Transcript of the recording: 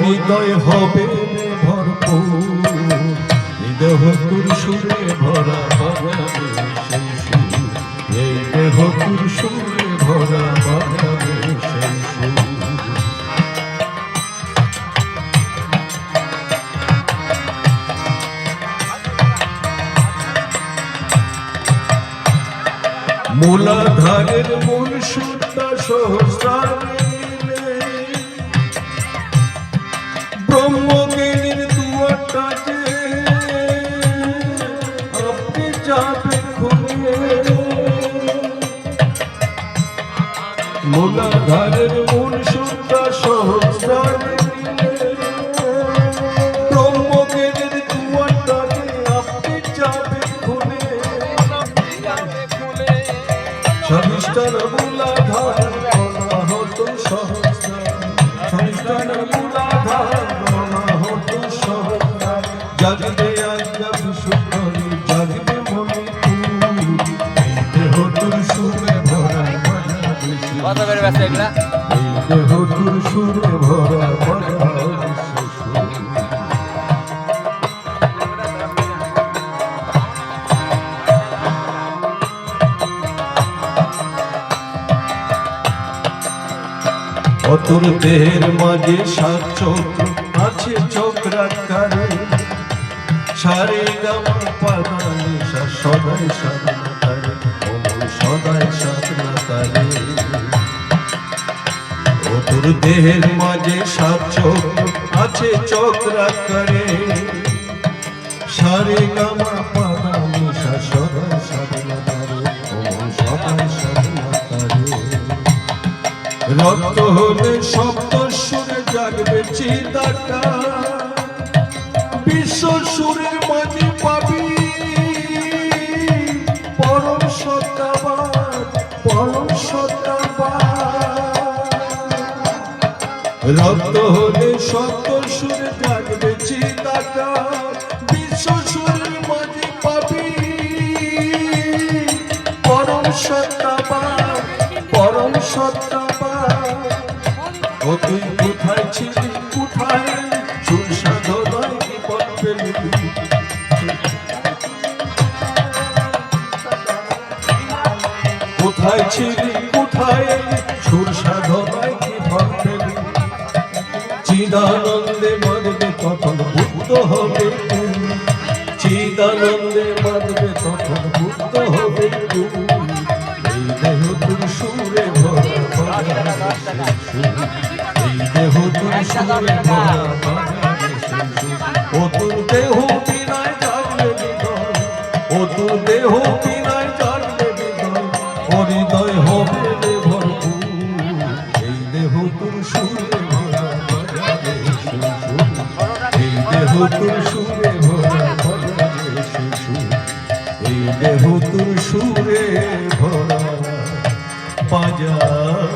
হৃদয় হবে ভরপুর, দেহ তোর সুরে ভরা বাজাবে সেই সুর, এই দেহ তোর সুরে ভরা বাজাবে সেই সুর। মূলাধারের মূল সুরটা সহস্রার মিলে, ব্রহ্মজ্ঞানীর দুয়ারটা যে আপনি যাবে খুলে। মূলাধারের মূল সুরটা সহস্রার মিলে, ব্রহ্মজ্ঞানীর দুয়ারটা যে আপনি যাবে খুলে। স্বাধিষ্ঠান মূলাধার অনাহত সহস্রার, স্বাধিষ্ঠান মূলাধার অনাহত সহস্রার, জাগবে আজ্ঞা বিশুদ্ধি জাগবে মনে তুই, এই দেহ তোর সুরে ভরা বাজাবে সেই সুর, এই দেহ তোর সুরে ভরা বাজাবে সেই সুর। তোর দেহের মাঝে সাত চক্র আছে চক্রাকারে, সারে গামা পাদা নিশা সদাই সাধনা করে, অমল সদাই সাধনা করে। ও তোর দেহের মাঝে সাত চক্র আছে চক্রাকারে, সারে গামা পাদা নিশা সদাই সাধনা করে, অমল সদাই সাধনা করে। রক্ত হলে সপ্ত সুরে জাগবে চিদাকার, বিশ্ব সুরের মাঝে পাবি পরম সত্তাবাদ, পরম সত্তাবাদ। রক্ত হলে সপ্ত সুরে জাগবে চিদাকার, বিশ্ব সুরের মাঝে পাবি পরম সত্তাবাদ, পরম সত্তাবাদ। ও তুই কোথায় ছিলি কোথায় সুর সাধনায় বিপদ পেলি, কোথায় ছিলি কোথায় সুর সাধনায় বিপদ পেলি। চিদানন্দে মানবে তখন বুদ্ধ হবে তুমি, চিদানন্দে মানবে তখন বুদ্ধ হবে তুমি, এই দেহ তোর সুরে ভরা বাজাবে সেই সুর, এই দেহ তোর সুরে ভরা বাজাবে সেই সুর। ও তোর দেহ বিনায় জাগবে হৃদয়, ও তোর দেহ বিনায় জাগবে হৃদয়, হৃদয় হবে ভরপুর, এই দেহ তোর সুরে ভরা বাজাবে সেই সুর, এই দেহ তোর সুরে ভরা বাজাবে সেই সুর, এই দেহ তোর সুরে ভরা বাজাবে।